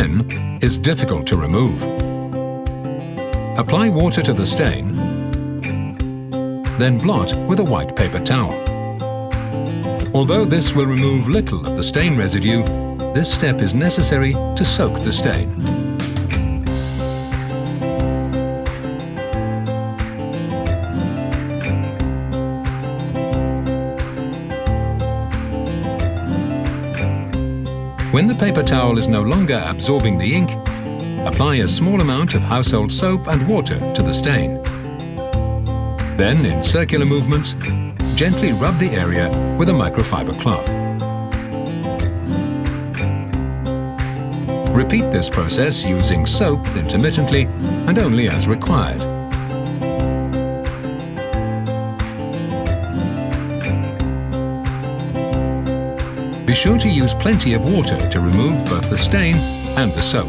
pen is difficult to remove. Apply water to the stain, then blot with a white paper towel. Although this will remove little of the stain residue, this step is necessary to soak the stain. When the paper towel is no longer absorbing the ink, apply a small amount of household soap and water to the stain. Then, in circular movements, gently rub the area with a microfiber cloth. Repeat this process using soap intermittently and only as required. Be sure to use plenty of water to remove both the stain and the soap.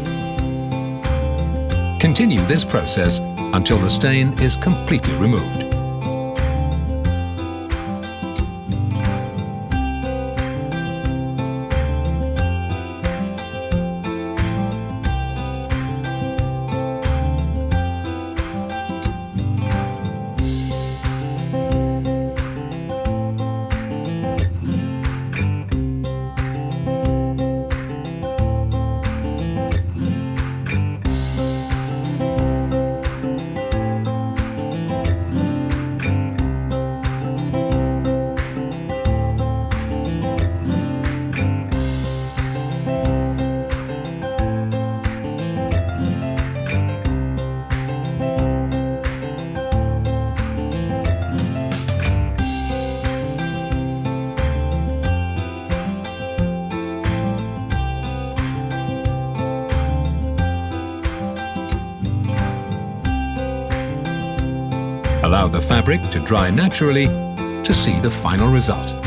Continue this process until the stain is completely removed. Allow the fabric to dry naturally to see the final result.